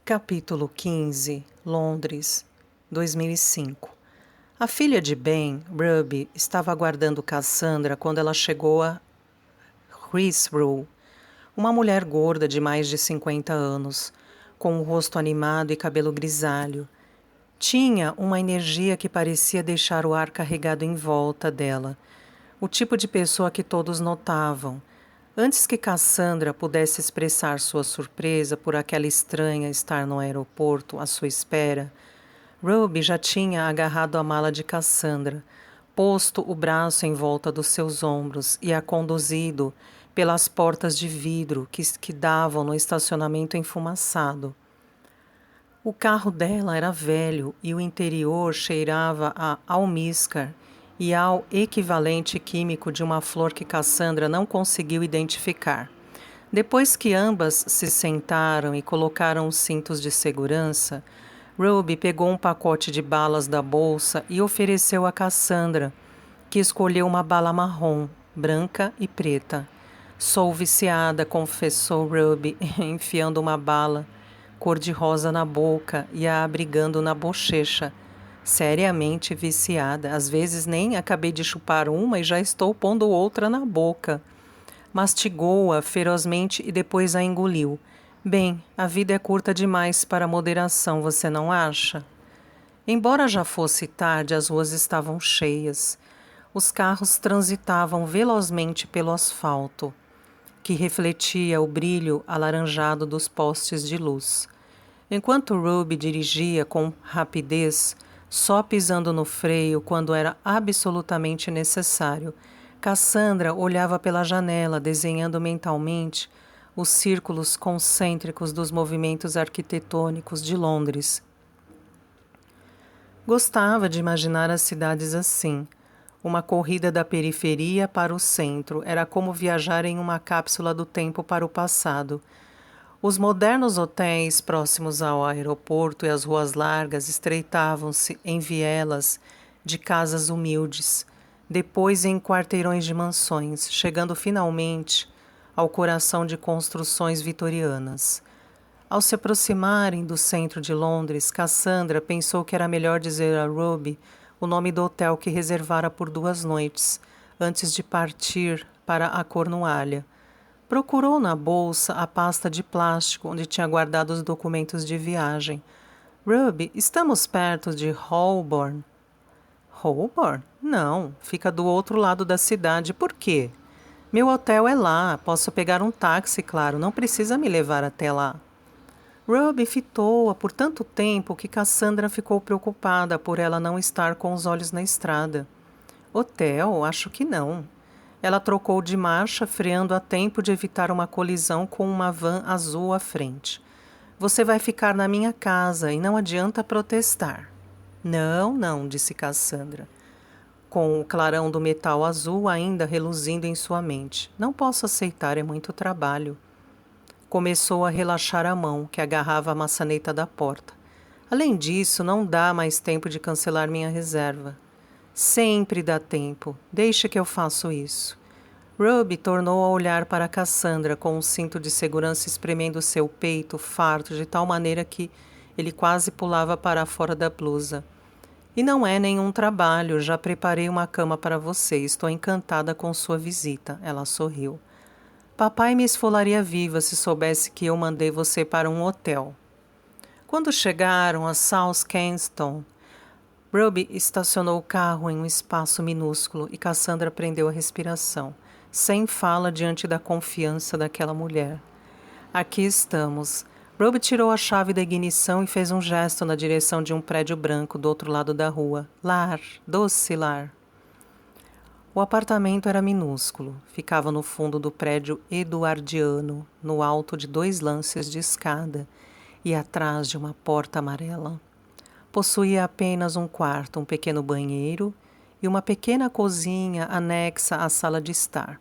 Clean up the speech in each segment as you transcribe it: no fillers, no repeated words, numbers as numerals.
Capítulo 15, Londres, 2005. A filha de Ben, Ruby, estava aguardando Cassandra quando ela chegou a Heathrow, uma mulher gorda de mais de 50 anos, com o rosto animado e cabelo grisalho. Tinha uma energia que parecia deixar o ar carregado em volta dela, o tipo de pessoa que todos notavam. Antes que Cassandra pudesse expressar sua surpresa por aquela estranha estar no aeroporto à sua espera, Ruby já tinha agarrado a mala de Cassandra, posto o braço em volta dos seus ombros e a conduzido pelas portas de vidro que davam no estacionamento enfumaçado. O carro dela era velho e o interior cheirava a almíscar e ao equivalente químico de uma flor que Cassandra não conseguiu identificar. Depois que ambas se sentaram e colocaram os cintos de segurança, Ruby pegou um pacote de balas da bolsa e ofereceu a Cassandra, que escolheu uma bala marrom, branca e preta. "Sou viciada", confessou Ruby, enfiando uma bala cor-de-rosa na boca e a abrigando na bochecha. "Seriamente viciada. Às vezes nem acabei de chupar uma e já estou pondo outra na boca." Mastigou-a ferozmente e depois a engoliu. "Bem, a vida é curta demais para moderação, você não acha?" Embora já fosse tarde, as ruas estavam cheias. Os carros transitavam velozmente pelo asfalto, que refletia o brilho alaranjado dos postes de luz. Enquanto Ruby dirigia com rapidez, só pisando no freio quando era absolutamente necessário, Cassandra olhava pela janela, desenhando mentalmente os círculos concêntricos dos movimentos arquitetônicos de Londres. Gostava de imaginar as cidades assim. Uma corrida da periferia para o centro era como viajar em uma cápsula do tempo para o passado. Os modernos hotéis próximos ao aeroporto e as ruas largas estreitavam-se em vielas de casas humildes, depois em quarteirões de mansões, chegando finalmente ao coração de construções vitorianas. Ao se aproximarem do centro de Londres, Cassandra pensou que era melhor dizer a Ruby o nome do hotel que reservara por 2 noites, antes de partir para a Cornualha. Procurou na bolsa a pasta de plástico onde tinha guardado os documentos de viagem. "Ruby, estamos perto de Holborn." "Holborn? Não, fica do outro lado da cidade. Por quê?" "Meu hotel é lá. Posso pegar um táxi, claro. Não precisa me levar até lá." Ruby fitou-a por tanto tempo que Cassandra ficou preocupada por ela não estar com os olhos na estrada. "Hotel? Acho que não." Ela trocou de marcha, freando a tempo de evitar uma colisão com uma van azul à frente. "Você vai ficar na minha casa e não adianta protestar." "Não, não", disse Cassandra, com o clarão do metal azul ainda reluzindo em sua mente. "Não posso aceitar, é muito trabalho." Começou a relaxar a mão, que agarrava a maçaneta da porta. "Além disso, não dá mais tempo de cancelar minha reserva." "Sempre dá tempo. Deixe que eu faço isso." Ruby tornou a olhar para Cassandra com um cinto de segurança espremendo seu peito farto de tal maneira que ele quase pulava para fora da blusa. "E não é nenhum trabalho. Já preparei uma cama para você. Estou encantada com sua visita." Ela sorriu. "Papai me esfolaria viva se soubesse que eu mandei você para um hotel." Quando chegaram a South Kensington, Ruby estacionou o carro em um espaço minúsculo e Cassandra prendeu a respiração, sem fala diante da confiança daquela mulher. "Aqui estamos." Ruby tirou a chave da ignição e fez um gesto na direção de um prédio branco do outro lado da rua. "Lar, doce lar." O apartamento era minúsculo. Ficava no fundo do prédio eduardiano, no alto de 2 lances de escada e atrás de uma porta amarela. Possuía apenas um quarto, um pequeno banheiro e uma pequena cozinha anexa à sala de estar.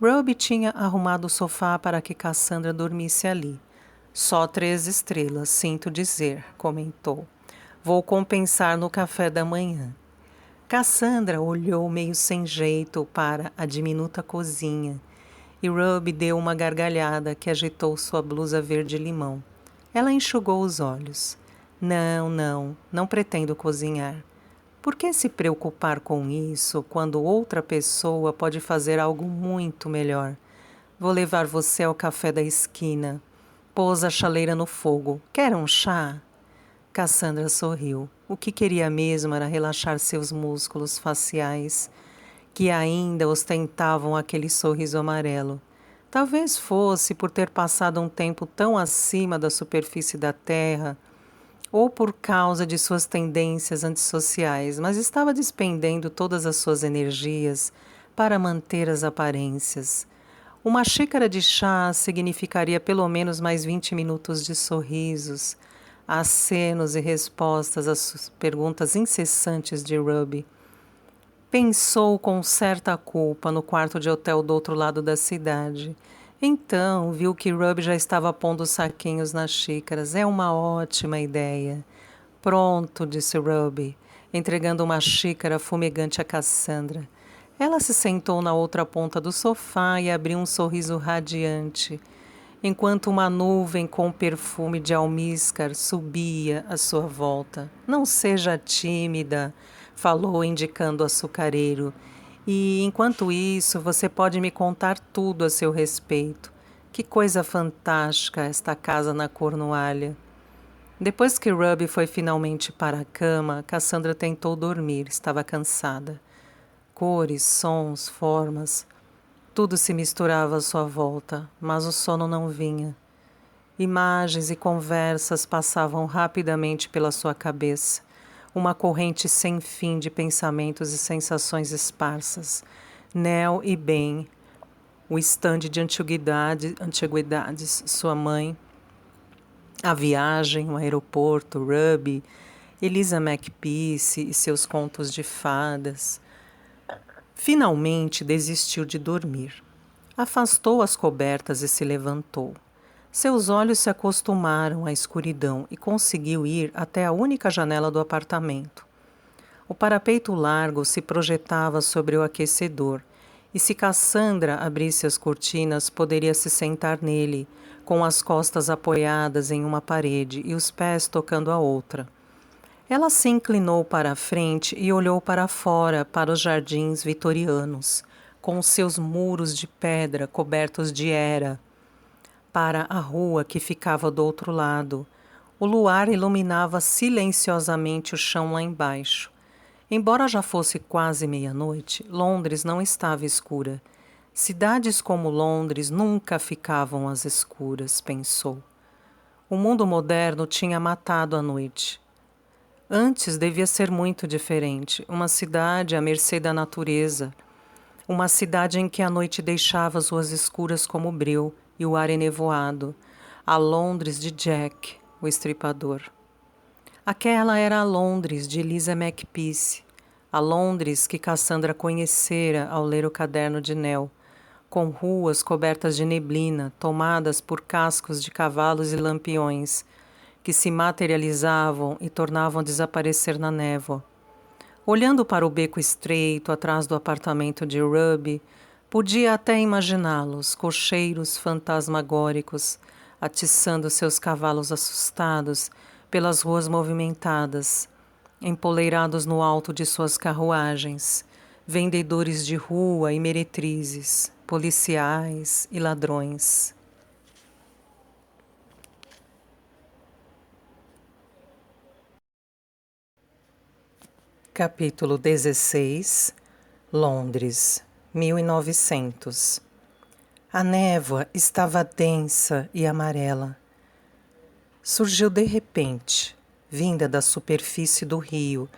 Ruby tinha arrumado o sofá para que Cassandra dormisse ali. "Só 3 estrelas, sinto dizer", comentou. "Vou compensar no café da manhã." Cassandra olhou meio sem jeito para a diminuta cozinha e Ruby deu uma gargalhada que agitou sua blusa verde-limão. Ela enxugou os olhos. Não pretendo cozinhar. Por que se preocupar com isso quando outra pessoa pode fazer algo muito melhor? Vou levar você ao café da esquina. Pôs a chaleira no fogo. Quer um chá? Cassandra sorriu. O que queria mesmo era relaxar seus músculos faciais, que ainda ostentavam aquele sorriso amarelo. Talvez fosse por ter passado um tempo tão acima da superfície da terra, ou por causa de suas tendências antissociais, mas estava despendendo todas as suas energias para manter as aparências. Uma xícara de chá significaria pelo menos mais 20 minutos de sorrisos, acenos e respostas às perguntas incessantes de Ruby. Pensou com certa culpa no quarto de hotel do outro lado da cidade. Então, viu que Ruby já estava pondo os saquinhos nas xícaras. É uma ótima ideia. Pronto, disse Ruby, entregando uma xícara fumegante a Cassandra. Ela se sentou na outra ponta do sofá e abriu um sorriso radiante, enquanto uma nuvem com perfume de almíscar subia à sua volta. Não seja tímida, falou, indicando o açucareiro. E, enquanto isso, você pode me contar tudo a seu respeito. Que coisa fantástica esta casa na Cornualha. Depois que Ruby foi finalmente para a cama, Cassandra tentou dormir. Estava cansada. Cores, sons, formas, tudo se misturava à sua volta, mas o sono não vinha. Imagens e conversas passavam rapidamente pela sua cabeça, uma corrente sem fim de pensamentos e sensações esparsas. Nell e Ben, o estande de antiguidades, sua mãe, a viagem, o aeroporto, Ruby, Elisa McPeace e seus contos de fadas. Finalmente desistiu de dormir. Afastou as cobertas e se levantou. Seus olhos se acostumaram à escuridão e conseguiu ir até a única janela do apartamento. O parapeito largo se projetava sobre o aquecedor, e se Cassandra abrisse as cortinas, poderia se sentar nele, com as costas apoiadas em uma parede e os pés tocando a outra. Ela se inclinou para a frente e olhou para fora, para os jardins vitorianos, com seus muros de pedra cobertos de era, para a rua que ficava do outro lado. O luar iluminava silenciosamente o chão lá embaixo. Embora já fosse quase meia-noite, Londres não estava escura. Cidades como Londres nunca ficavam às escuras, pensou. O mundo moderno tinha matado a noite. Antes devia ser muito diferente, uma cidade à mercê da natureza, uma cidade em que a noite deixava as ruas escuras como breu e o ar enevoado, a Londres de Jack, o estripador. Aquela era a Londres de Elisa McPeace, a Londres que Cassandra conhecera ao ler o caderno de Nell, com ruas cobertas de neblina, tomadas por cascos de cavalos e lampiões, que se materializavam e tornavam a desaparecer na névoa. Olhando para o beco estreito atrás do apartamento de Ruby, podia até imaginá-los, cocheiros fantasmagóricos, atiçando seus cavalos assustados pelas ruas movimentadas, empoleirados no alto de suas carruagens, vendedores de rua e meretrizes, policiais e ladrões. Capítulo 16. Londres, 1900. A névoa estava densa e amarela. Surgiu de repente, vinda da superfície do rio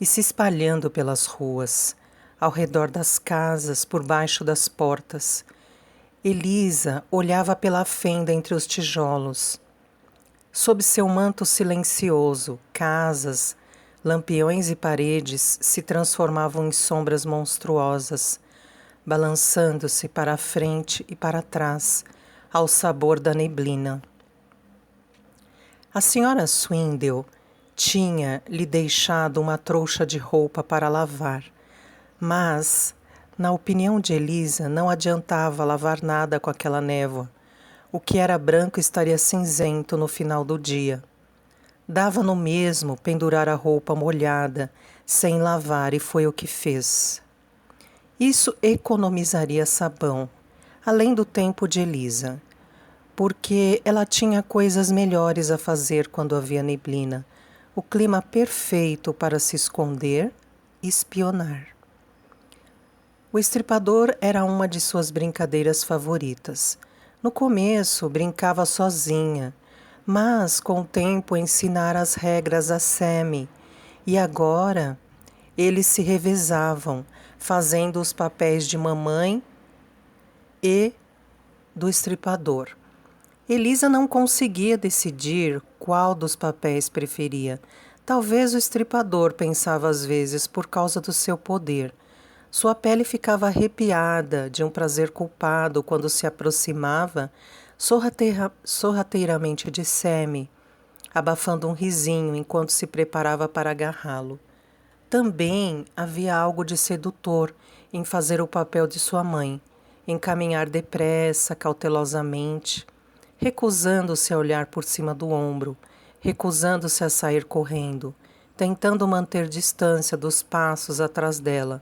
e se espalhando pelas ruas, ao redor das casas, por baixo das portas. Elisa olhava pela fenda entre os tijolos. Sob seu manto silencioso, casas, lampiões e paredes se transformavam em sombras monstruosas, balançando-se para a frente e para trás, ao sabor da neblina. A senhora Swindle tinha-lhe deixado uma trouxa de roupa para lavar, mas, na opinião de Elisa, não adiantava lavar nada com aquela névoa. O que era branco estaria cinzento no final do dia. Dava no mesmo pendurar a roupa molhada, sem lavar, e foi o que fez. Isso economizaria sabão, além do tempo de Elisa, porque ela tinha coisas melhores a fazer quando havia neblina, o clima perfeito para se esconder e espionar. O estripador era uma de suas brincadeiras favoritas. No começo, brincava sozinha, mas com o tempo ensinara as regras a Sammy, e agora eles se revezavam, fazendo os papéis de mamãe e do estripador. Elisa não conseguia decidir qual dos papéis preferia. Talvez o estripador, pensava às vezes, por causa do seu poder. Sua pele ficava arrepiada de um prazer culpado quando se aproximava sorrateiramente de Sammy, abafando um risinho enquanto se preparava para agarrá-lo. Também havia algo de sedutor em fazer o papel de sua mãe, em caminhar depressa, cautelosamente, recusando-se a olhar por cima do ombro, recusando-se a sair correndo, tentando manter distância dos passos atrás dela,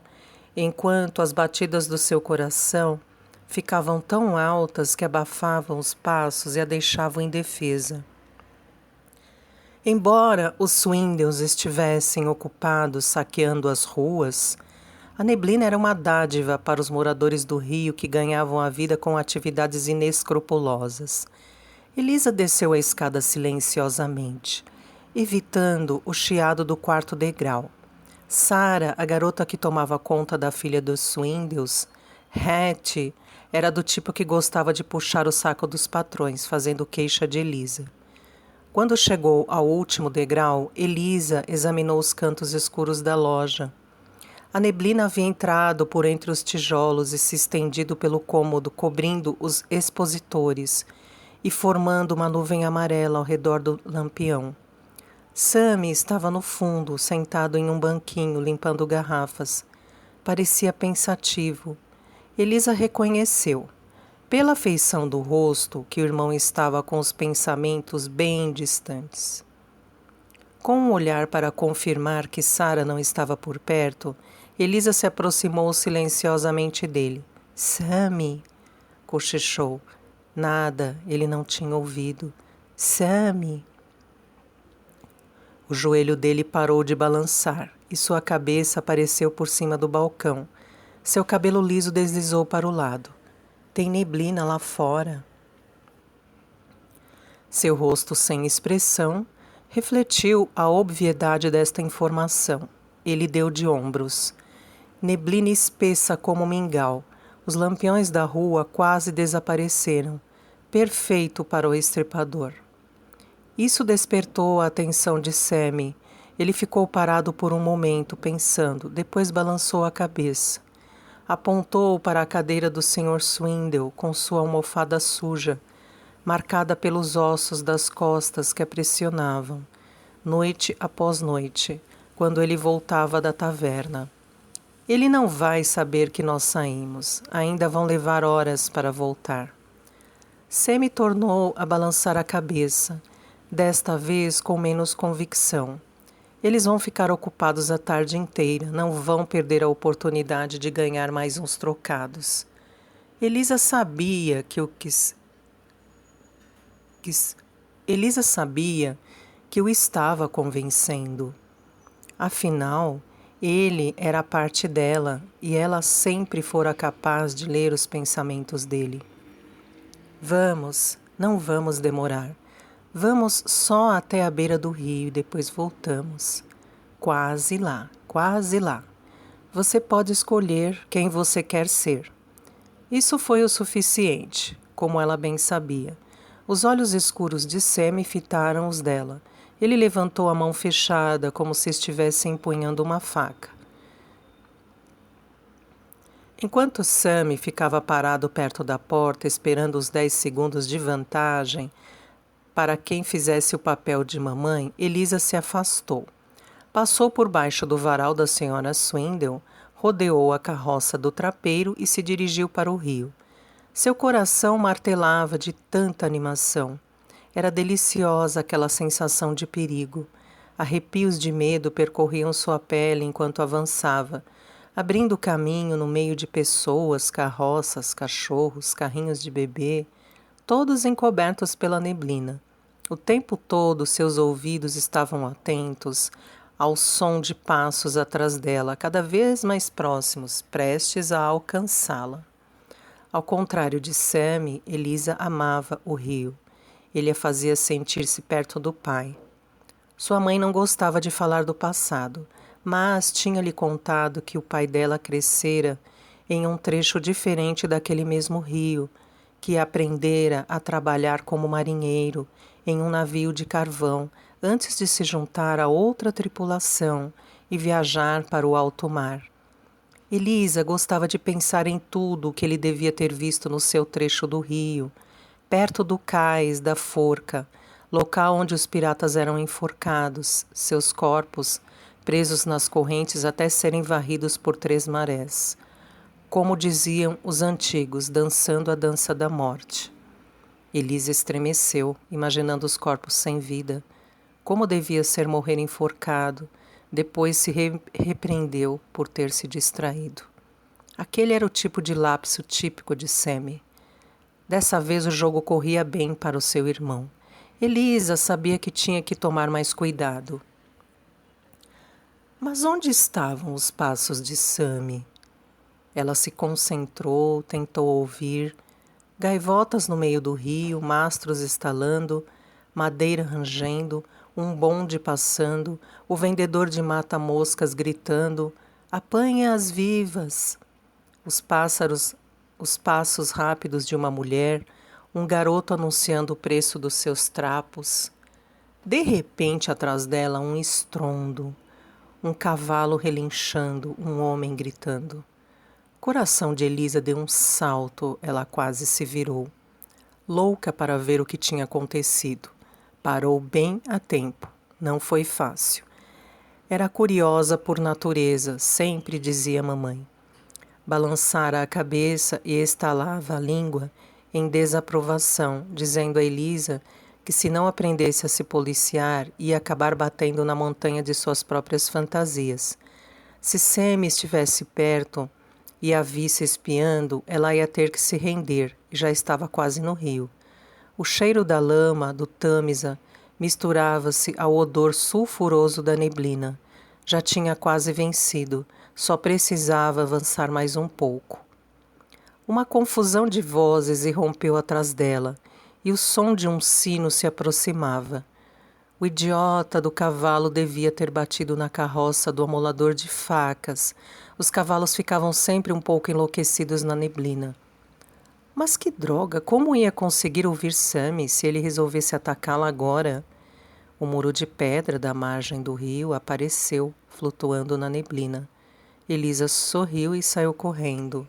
enquanto as batidas do seu coração ficavam tão altas que abafavam os passos e a deixavam indefesa. Embora os Swindles estivessem ocupados saqueando as ruas, a neblina era uma dádiva para os moradores do Rio que ganhavam a vida com atividades inescrupulosas. Elisa desceu a escada silenciosamente, evitando o chiado do quarto degrau. Sarah, a garota que tomava conta da filha dos Swindles, Hattie, era do tipo que gostava de puxar o saco dos patrões, fazendo queixa de Elisa. Quando chegou ao último degrau, Elisa examinou os cantos escuros da loja. A neblina havia entrado por entre os tijolos e se estendido pelo cômodo, cobrindo os expositores e formando uma nuvem amarela ao redor do lampião. Sammy estava no fundo, sentado em um banquinho, limpando garrafas. Parecia pensativo. Elisa reconheceu, pela feição do rosto, que o irmão estava com os pensamentos bem distantes. Com um olhar para confirmar que Sarah não estava por perto, Elisa se aproximou silenciosamente dele. — Sammy! Cochichou. Nada, ele não tinha ouvido. — Sammy! O joelho dele parou de balançar e sua cabeça apareceu por cima do balcão. Seu cabelo liso deslizou para o lado. Tem neblina lá fora. Seu rosto sem expressão refletiu a obviedade desta informação. Ele deu de ombros. Neblina espessa como mingau. Os lampiões da rua quase desapareceram. Perfeito para o estripador. Isso despertou a atenção de Sammy. Ele ficou parado por um momento, pensando. Depois balançou a cabeça. Apontou para a cadeira do Sr. Swindle com sua almofada suja, marcada pelos ossos das costas que a pressionavam, noite após noite, quando ele voltava da taverna. Ele não vai saber que nós saímos. Ainda vão levar horas para voltar. Sammy tornou a balançar a cabeça, desta vez com menos convicção. Eles vão ficar ocupados a tarde inteira, não vão perder a oportunidade de ganhar mais uns trocados. Elisa sabia Elisa sabia que o estava convencendo. Afinal, ele era a parte dela e ela sempre fora capaz de ler os pensamentos dele. Vamos, não vamos demorar. Vamos só até a beira do rio e depois voltamos. Quase lá, quase lá. Você pode escolher quem você quer ser. Isso foi o suficiente, como ela bem sabia. Os olhos escuros de Sammy fitaram os dela. Ele levantou a mão fechada, como se estivesse empunhando uma faca. Enquanto Sammy ficava parado perto da porta, esperando os 10 segundos de vantagem para quem fizesse o papel de mamãe, Elisa se afastou. Passou por baixo do varal da Sra. Swindle, rodeou a carroça do trapeiro e se dirigiu para o rio. Seu coração martelava de tanta animação. Era deliciosa aquela sensação de perigo. Arrepios de medo percorriam sua pele enquanto avançava, abrindo caminho no meio de pessoas, carroças, cachorros, carrinhos de bebê, todos encobertos pela neblina. O tempo todo seus ouvidos estavam atentos ao som de passos atrás dela, cada vez mais próximos, prestes a alcançá-la. Ao contrário de Sammy, Elisa amava o rio. Ele a fazia sentir-se perto do pai. Sua mãe não gostava de falar do passado, mas tinha-lhe contado que o pai dela crescera em um trecho diferente daquele mesmo rio, que aprendera a trabalhar como marinheiro em um navio de carvão antes de se juntar a outra tripulação e viajar para o alto mar. Elisa gostava de pensar em tudo o que ele devia ter visto no seu trecho do rio, perto do cais da forca, local onde os piratas eram enforcados, seus corpos presos nas correntes até serem varridos por 3 marés. Como diziam os antigos, dançando a dança da morte. Elisa estremeceu, imaginando os corpos sem vida. Como devia ser morrer enforcado. Depois se repreendeu por ter se distraído. Aquele era o tipo de lapso típico de Sammy. Dessa vez o jogo corria bem para o seu irmão. Elisa sabia que tinha que tomar mais cuidado. Mas onde estavam os passos de Sammy? Ela se concentrou, tentou ouvir. Gaivotas no meio do rio, mastros estalando, madeira rangendo, um bonde passando, o vendedor de mata-moscas gritando: "Apanha-as vivas!" Os passos rápidos de uma mulher, um garoto anunciando o preço dos seus trapos. De repente, atrás dela, um estrondo, um cavalo relinchando, um homem gritando. O coração de Elisa deu um salto, ela quase se virou. Louca para ver o que tinha acontecido. Parou bem a tempo. Não foi fácil. Era curiosa por natureza, sempre dizia mamãe. Balançara a cabeça e estalava a língua em desaprovação, dizendo a Elisa que se não aprendesse a se policiar, ia acabar batendo na montanha de suas próprias fantasias. Se Sammy estivesse perto e a visse espiando, ela ia ter que se render e já estava quase no rio. O cheiro da lama, do tâmisa, misturava-se ao odor sulfuroso da neblina. Já tinha quase vencido, só precisava avançar mais um pouco. Uma confusão de vozes irrompeu atrás dela, e o som de um sino se aproximava. O idiota do cavalo devia ter batido na carroça do amolador de facas. Os cavalos ficavam sempre um pouco enlouquecidos na neblina. Mas que droga! Como ia conseguir ouvir Sammy se ele resolvesse atacá-la agora? O muro de pedra da margem do rio apareceu, flutuando na neblina. Elisa sorriu e saiu correndo.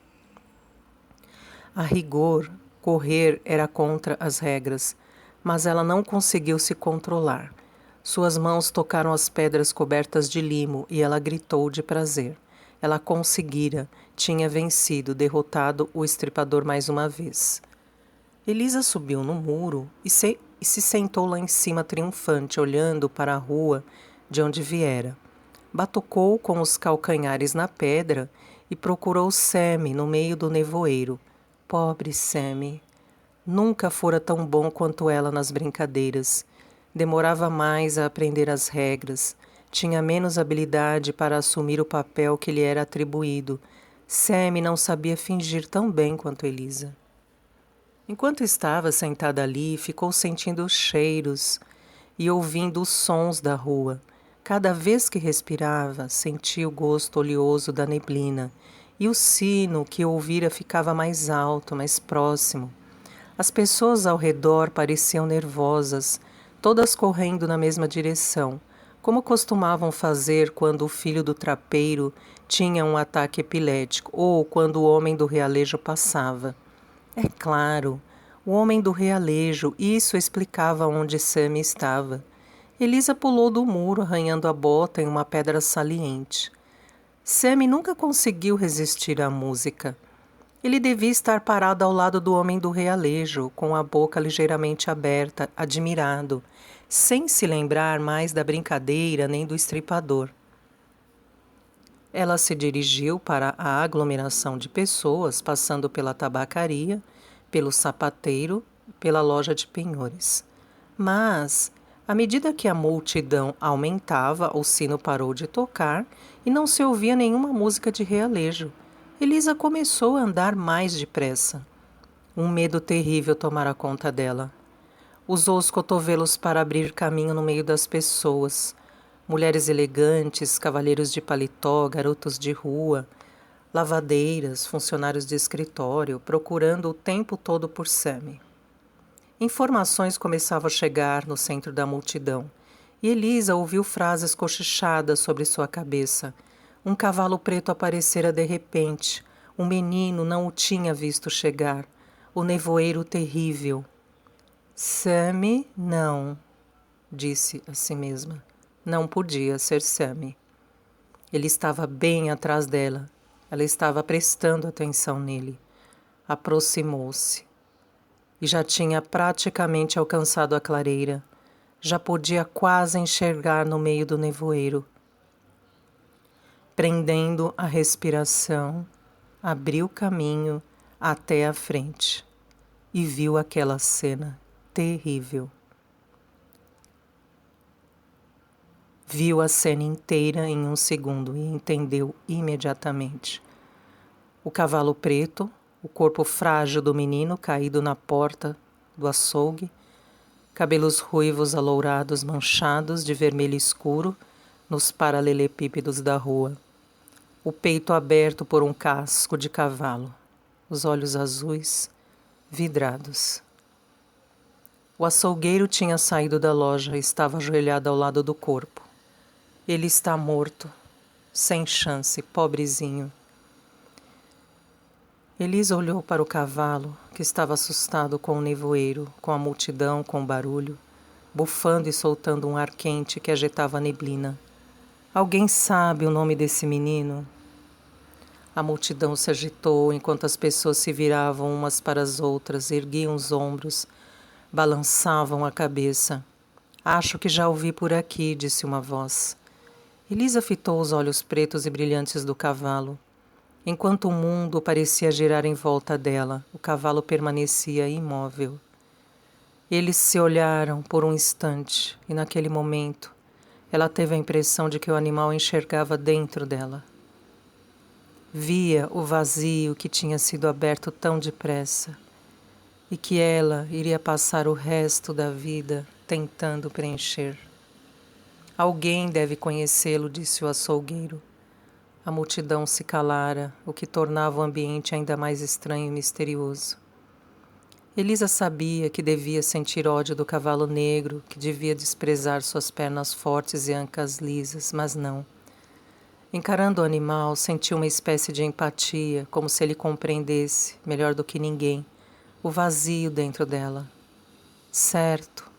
A rigor, correr era contra as regras, mas ela não conseguiu se controlar. Suas mãos tocaram as pedras cobertas de limo e ela gritou de prazer. Ela conseguira, tinha vencido, derrotado o estripador mais uma vez. Elisa subiu no muro e se sentou lá em cima triunfante, olhando para a rua de onde viera. Batucou com os calcanhares na pedra e procurou Sammy no meio do nevoeiro. Pobre Sammy. Nunca fora tão bom quanto ela nas brincadeiras. Demorava mais a aprender as regras. Tinha menos habilidade para assumir o papel que lhe era atribuído. Sammy não sabia fingir tão bem quanto Elisa. Enquanto estava sentada ali, ficou sentindo os cheiros e ouvindo os sons da rua. Cada vez que respirava, sentia o gosto oleoso da neblina, e o sino que ouvira ficava mais alto, mais próximo. As pessoas ao redor pareciam nervosas, todas correndo na mesma direção, como costumavam fazer quando o filho do trapeiro tinha um ataque epilético ou quando o homem do realejo passava. É claro, o homem do realejo, isso explicava onde Sammy estava. Elisa pulou do muro, arranhando a bota em uma pedra saliente. Sammy nunca conseguiu resistir à música. Ele devia estar parado ao lado do homem do realejo, com a boca ligeiramente aberta, admirado, sem se lembrar mais da brincadeira nem do estripador. Ela se dirigiu para a aglomeração de pessoas, passando pela tabacaria, pelo sapateiro, pela loja de penhores. Mas, à medida que a multidão aumentava, o sino parou de tocar e não se ouvia nenhuma música de realejo. Elisa começou a andar mais depressa. Um medo terrível tomara conta dela. Usou os cotovelos para abrir caminho no meio das pessoas. Mulheres elegantes, cavalheiros de paletó, garotos de rua, lavadeiras, funcionários de escritório, procurando o tempo todo por Sammy. Informações começavam a chegar no centro da multidão, e Elisa ouviu frases cochichadas sobre sua cabeça. Um cavalo preto aparecera de repente. Um menino não o tinha visto chegar. O nevoeiro terrível. Sammy, não, disse a si mesma. Não podia ser Sammy. Ele estava bem atrás dela. Ela estava prestando atenção nele. Aproximou-se. E já tinha praticamente alcançado a clareira. Já podia quase enxergar no meio do nevoeiro. Prendendo a respiração, abriu caminho até a frente e viu aquela cena terrível. Viu a cena inteira em um segundo e entendeu imediatamente. O cavalo preto, o corpo frágil do menino caído na porta do açougue, cabelos ruivos alourados manchados de vermelho escuro nos paralelepípedos da rua, o peito aberto por um casco de cavalo, os olhos azuis, vidrados. O açougueiro tinha saído da loja e estava ajoelhado ao lado do corpo. Ele está morto, sem chance, pobrezinho. Elisa olhou para o cavalo, que estava assustado com o nevoeiro, com a multidão, com o barulho, bufando e soltando um ar quente que agitava a neblina. Alguém sabe o nome desse menino? A multidão se agitou enquanto as pessoas se viravam umas para as outras, erguiam os ombros, balançavam a cabeça. Acho que já ouvi por aqui, disse uma voz. Elisa fitou os olhos pretos e brilhantes do cavalo. Enquanto o mundo parecia girar em volta dela, o cavalo permanecia imóvel. Eles se olharam por um instante e, naquele momento, ela teve a impressão de que o animal enxergava dentro dela. Via o vazio que tinha sido aberto tão depressa e que ela iria passar o resto da vida tentando preencher. Alguém deve conhecê-lo, disse o açougueiro. A multidão se calara, o que tornava o ambiente ainda mais estranho e misterioso. Elisa sabia que devia sentir ódio do cavalo negro, que devia desprezar suas pernas fortes e ancas lisas, mas não. Encarando o animal, sentiu uma espécie de empatia, como se ele compreendesse, melhor do que ninguém, o vazio dentro dela. Certo,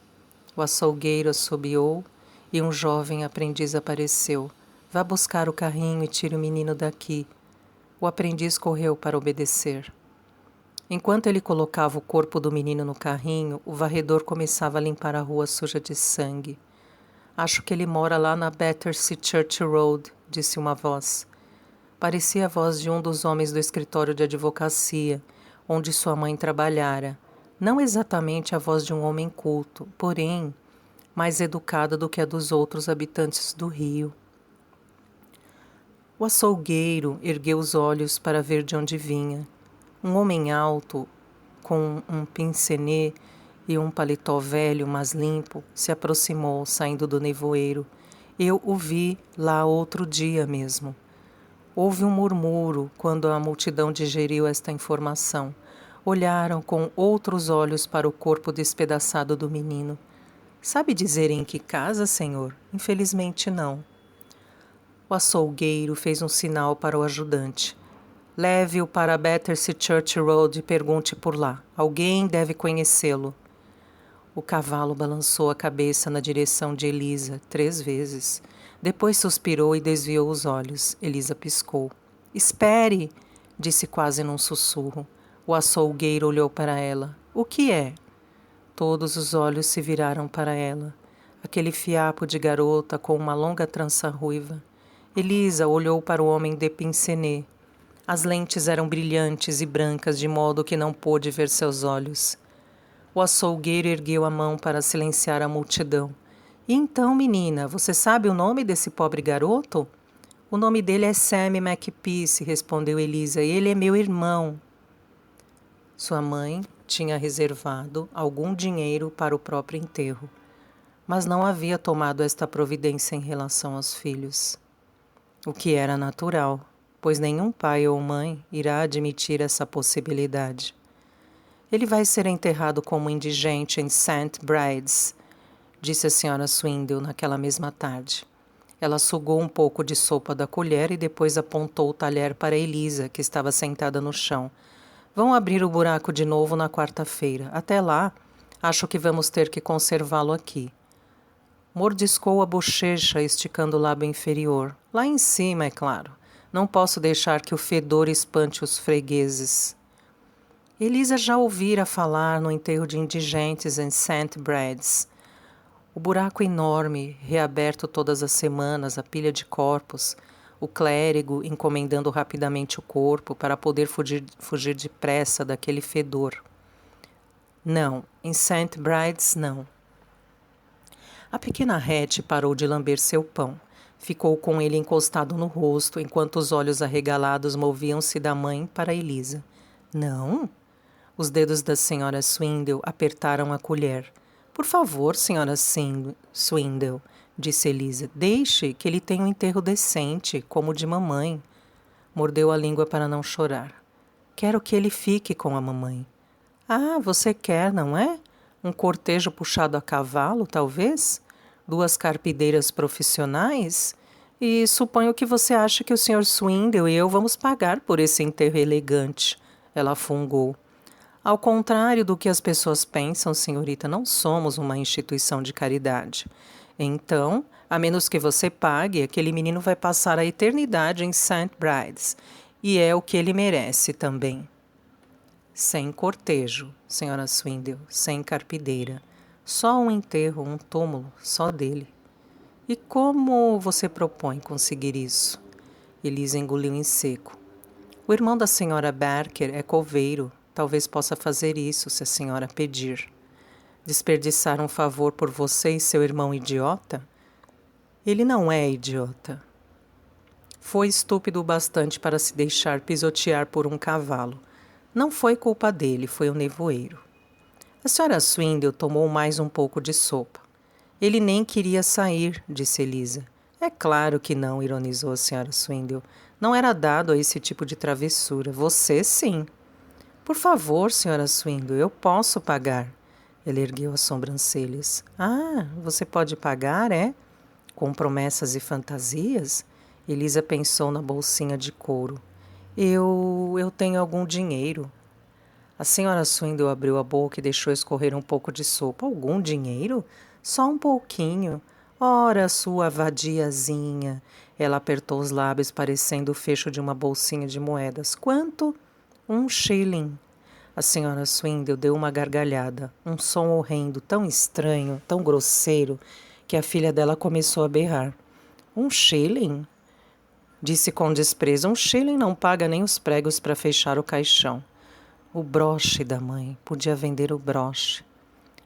o açougueiro assobiou e um jovem aprendiz apareceu. Vá buscar o carrinho e tire o menino daqui. O aprendiz correu para obedecer. Enquanto ele colocava o corpo do menino no carrinho, o varredor começava a limpar a rua suja de sangue. Acho que ele mora lá na Battersea Church Road, disse uma voz. Parecia a voz de um dos homens do escritório de advocacia, onde sua mãe trabalhara. Não exatamente a voz de um homem culto, porém mais educada do que a dos outros habitantes do Rio. O açougueiro ergueu os olhos para ver de onde vinha. Um homem alto, com um pince-nez e um paletó velho, mas limpo, se aproximou, saindo do nevoeiro. Eu o vi lá outro dia mesmo. Houve um murmúrio quando a multidão digeriu esta informação. Olharam com outros olhos para o corpo despedaçado do menino. Sabe dizer em que casa, senhor? Infelizmente não. O açougueiro fez um sinal para o ajudante. Leve-o para a Battersea Church Road e pergunte por lá. Alguém deve conhecê-lo. O cavalo balançou a cabeça na direção de Elisa 3 vezes. Depois suspirou e desviou os olhos. Elisa piscou. Espere! disse quase num sussurro. O açougueiro olhou para ela. O que é? Todos os olhos se viraram para ela. Aquele fiapo de garota com uma longa trança ruiva. Elisa olhou para o homem de pincenê. As lentes eram brilhantes e brancas de modo que não pôde ver seus olhos. O açougueiro ergueu a mão para silenciar a multidão. E então, menina, você sabe o nome desse pobre garoto? O nome dele é Sam McPeace, respondeu Elisa, e ele é meu irmão. Sua mãe tinha reservado algum dinheiro para o próprio enterro, mas não havia tomado esta providência em relação aos filhos. O que era natural, pois nenhum pai ou mãe irá admitir essa possibilidade. Ele vai ser enterrado como indigente em St. Bride's, disse a senhora Swindle naquela mesma tarde. Ela sugou um pouco de sopa da colher e depois apontou o talher para Elisa, que estava sentada no chão. Vão abrir o buraco de novo na quarta-feira. Até lá, acho que vamos ter que conservá-lo aqui. Mordiscou a bochecha, esticando o lábio inferior. Lá em cima, é claro. Não posso deixar que o fedor espante os fregueses. Elisa já ouvira falar no enterro de indigentes em St. Bride's. O buraco enorme, reaberto todas as semanas, a pilha de corpos, o clérigo encomendando rapidamente o corpo para poder fugir depressa daquele fedor. Não, em St. Bride's não. A pequena Hattie parou de lamber seu pão. Ficou com ele encostado no rosto, enquanto os olhos arregalados moviam-se da mãe para Elisa. Não? Os dedos da senhora Swindle apertaram a colher. Por favor, senhora Swindle, disse Elisa, deixe que ele tenha um enterro decente, como o de mamãe. Mordeu a língua para não chorar. Quero que ele fique com a mamãe. Ah, você quer, não é? Um cortejo puxado a cavalo, talvez? 2 carpideiras profissionais? E suponho que você acha que o Sr. Swindle e eu vamos pagar por esse enterro elegante. Ela fungou. Ao contrário do que as pessoas pensam, senhorita, não somos uma instituição de caridade. Então, a menos que você pague, aquele menino vai passar a eternidade em St. Bride's. E é o que ele merece também. Sem cortejo, senhora Swindle, sem carpideira. Só um enterro, um túmulo, só dele. E como você propõe conseguir isso? Elisa engoliu em seco. O irmão da senhora Barker é coveiro. Talvez possa fazer isso, se a senhora pedir. Desperdiçar um favor por você e seu irmão idiota? Ele não é idiota. Foi estúpido o bastante para se deixar pisotear por um cavalo. Não foi culpa dele, foi o nevoeiro. A senhora Swindle tomou mais um pouco de sopa. Ele nem queria sair, disse Elisa. É claro que não, ironizou a senhora Swindle. Não era dado a esse tipo de travessura. Você, sim. Por favor, senhora Swindle, eu posso pagar. Ele ergueu as sobrancelhas. Ah, você pode pagar, é? Com promessas e fantasias? Elisa pensou na bolsinha de couro. Eu tenho algum dinheiro. A senhora Swindle abriu a boca e deixou escorrer um pouco de sopa. Algum dinheiro? Só um pouquinho. Ora, sua vadiazinha. Ela apertou os lábios, parecendo o fecho de uma bolsinha de moedas. Quanto? 1 shilling. A senhora Swindle deu uma gargalhada, um som horrendo, tão estranho, tão grosseiro, que a filha dela começou a berrar. 1 shilling? Disse com desprezo. 1 shilling não paga nem os pregos para fechar o caixão. O broche da mãe. Podia vender o broche.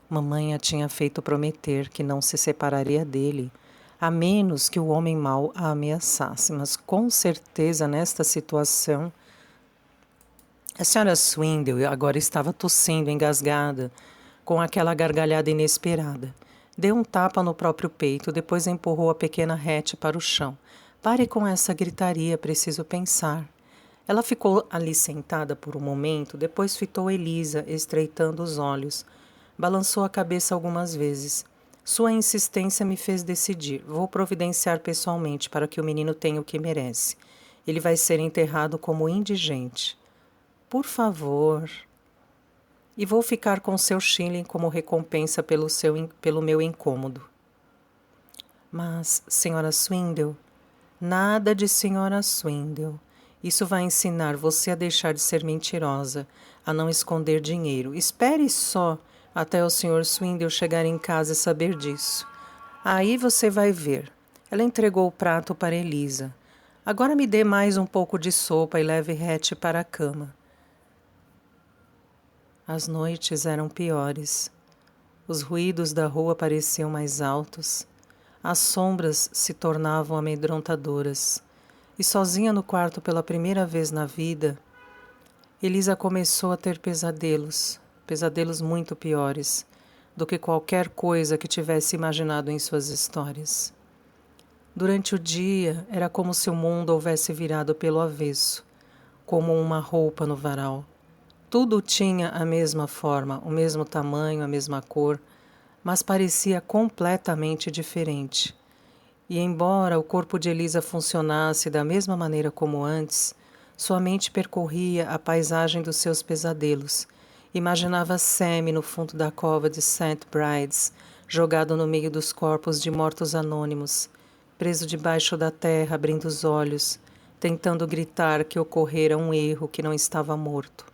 Mamãe a tinha feito prometer que não se separaria dele, a menos que o homem mau a ameaçasse. Mas com certeza nesta situação... A senhora Swindle agora estava tossindo, engasgada, com aquela gargalhada inesperada. Deu um tapa no próprio peito, depois empurrou a pequena Hattie para o chão. Pare com essa gritaria, preciso pensar. Ela ficou ali sentada por um momento, depois fitou Elisa, estreitando os olhos. Balançou a cabeça algumas vezes. Sua insistência me fez decidir. Vou providenciar pessoalmente para que o menino tenha o que merece. Ele vai ser enterrado como indigente. Por favor. E vou ficar com seu shilling como recompensa pelo meu incômodo. Mas, senhora Swindle, nada de senhora Swindle. Isso vai ensinar você a deixar de ser mentirosa, a não esconder dinheiro. Espere só até o Sr. Swindle chegar em casa e saber disso. Aí você vai ver. Ela entregou o prato para Elisa. Agora me dê mais um pouco de sopa e leve Hattie para a cama. As noites eram piores. Os ruídos da rua pareciam mais altos. As sombras se tornavam amedrontadoras. E sozinha no quarto pela primeira vez na vida, Elisa começou a ter pesadelos, pesadelos muito piores do que qualquer coisa que tivesse imaginado em suas histórias. Durante o dia, era como se o mundo houvesse virado pelo avesso, como uma roupa no varal. Tudo tinha a mesma forma, o mesmo tamanho, a mesma cor, mas parecia completamente diferente. E embora o corpo de Elisa funcionasse da mesma maneira como antes, sua mente percorria a paisagem dos seus pesadelos. Imaginava Sammy no fundo da cova de St. Bride's, jogado no meio dos corpos de mortos anônimos, preso debaixo da terra, abrindo os olhos, tentando gritar que ocorrera um erro, que não estava morto.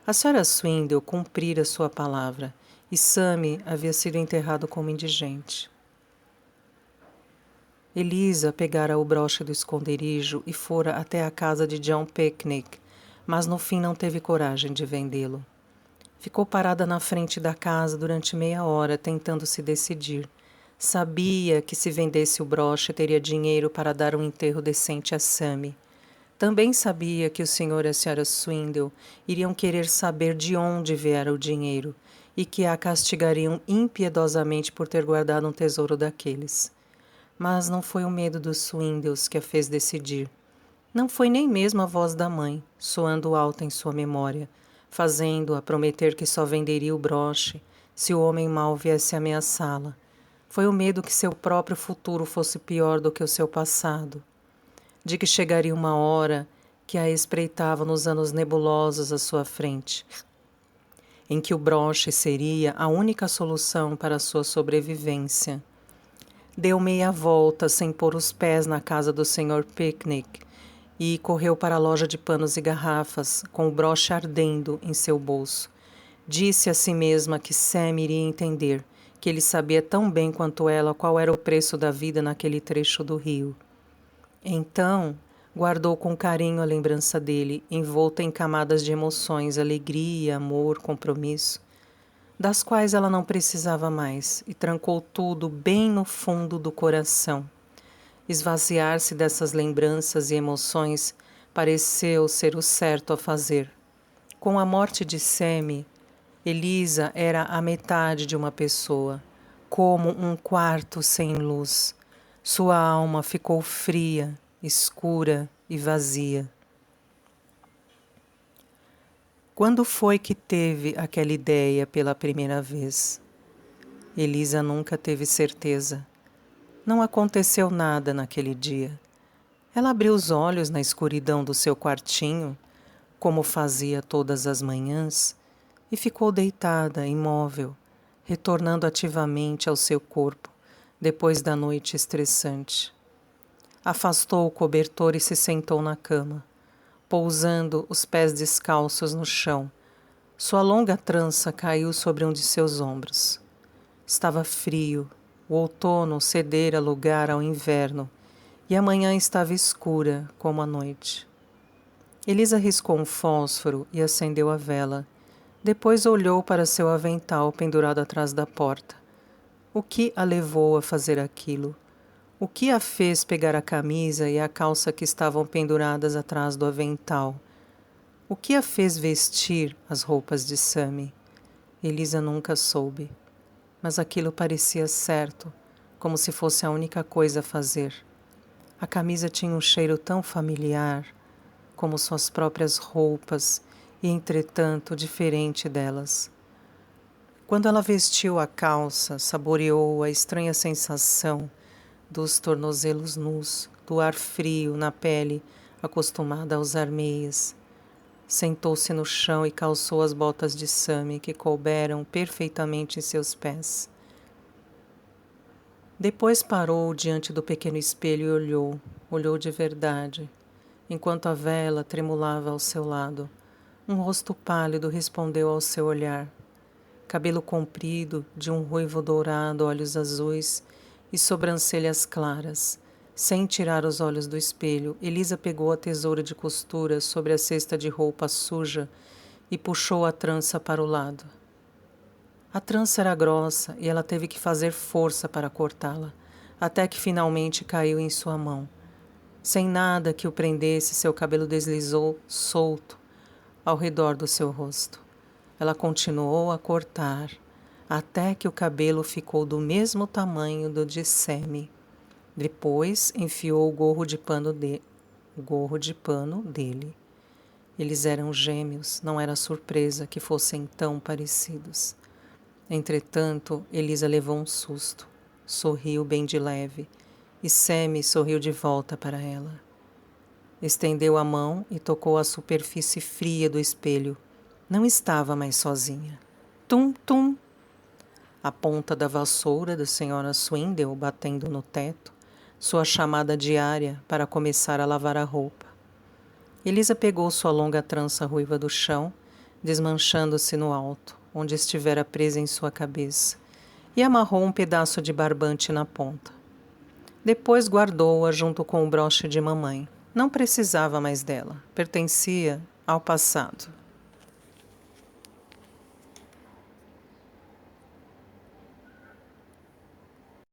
A Sra. Swindle cumprira sua palavra, e Sammy havia sido enterrado como indigente. Elisa pegara o broche do esconderijo e fora até a casa de John Picnic, mas no fim não teve coragem de vendê-lo. Ficou parada na frente da casa durante meia hora, tentando se decidir. Sabia que se vendesse o broche teria dinheiro para dar um enterro decente a Sammy. Também sabia que o Sr. e a Sra. Swindle iriam querer saber de onde viera o dinheiro e que a castigariam impiedosamente por ter guardado um tesouro daqueles. Mas não foi o medo dos Swindles que a fez decidir. Não foi nem mesmo a voz da mãe, soando alta em sua memória, fazendo-a prometer que só venderia o broche se o homem mau viesse ameaçá-la. Foi o medo que seu próprio futuro fosse pior do que o seu passado, de que chegaria uma hora que a espreitava nos anos nebulosos à sua frente, em que o broche seria a única solução para a sua sobrevivência. Deu meia volta sem pôr os pés na casa do Sr. Picnic e correu para a loja de panos e garrafas, com o broche ardendo em seu bolso. Disse a si mesma que Sam iria entender, que ele sabia tão bem quanto ela qual era o preço da vida naquele trecho do rio. Então, guardou com carinho a lembrança dele, envolta em camadas de emoções, alegria, amor, compromisso, das quais ela não precisava mais, e trancou tudo bem no fundo do coração. Esvaziar-se dessas lembranças e emoções pareceu ser o certo a fazer. Com a morte de Sammy, Elisa era a metade de uma pessoa, como um quarto sem luz. Sua alma ficou fria, escura e vazia. Quando foi que teve aquela ideia pela primeira vez? Elisa nunca teve certeza. Não aconteceu nada naquele dia. Ela abriu os olhos na escuridão do seu quartinho, como fazia todas as manhãs, e ficou deitada, imóvel, retornando ativamente ao seu corpo, depois da noite estressante. Afastou o cobertor e se sentou na cama, pousando os pés descalços no chão. Sua longa trança caiu sobre um de seus ombros. Estava frio, o outono cedera lugar ao inverno, e a manhã estava escura como a noite. Elisa riscou um fósforo e acendeu a vela. Depois olhou para seu avental pendurado atrás da porta. O que a levou a fazer aquilo? O que a fez pegar a camisa e a calça que estavam penduradas atrás do avental? O que a fez vestir as roupas de Sammy? Elisa nunca soube. Mas aquilo parecia certo, como se fosse a única coisa a fazer. A camisa tinha um cheiro tão familiar, como suas próprias roupas, e entretanto diferente delas. Quando ela vestiu a calça, saboreou a estranha sensação dos tornozelos nus, do ar frio na pele, acostumada a usar meias. Sentou-se no chão e calçou as botas de Sammy, que couberam perfeitamente em seus pés. Depois parou diante do pequeno espelho e olhou de verdade. enquanto a vela tremulava ao seu lado. Um rosto pálido respondeu ao seu olhar. Cabelo comprido, de um ruivo dourado, olhos azuis e sobrancelhas claras. Sem tirar os olhos do espelho, Elisa pegou a tesoura de costura sobre a cesta de roupa suja e puxou a trança para o lado. A trança era grossa e ela teve que fazer força para cortá-la, até que finalmente caiu em sua mão. Sem nada que o prendesse, seu cabelo deslizou, solto, ao redor do seu rosto. Ela continuou a cortar, até que o cabelo ficou do mesmo tamanho do de Sammy. Depois enfiou o gorro de pano dele. Eles eram gêmeos, não era surpresa que fossem tão parecidos. Entretanto, Elisa levou um susto. Sorriu bem de leve, e Sammy sorriu de volta para ela. Estendeu a mão e tocou a superfície fria do espelho. Não estava mais sozinha. Tum, tum! A ponta da vassoura da senhora Swindle batendo no teto, sua chamada diária para começar a lavar a roupa. Elisa pegou sua longa trança ruiva do chão, desmanchando-se no alto, onde estivera presa em sua cabeça, e amarrou um pedaço de barbante na ponta. Depois guardou-a junto com o broche de mamãe. Não precisava mais dela, pertencia ao passado.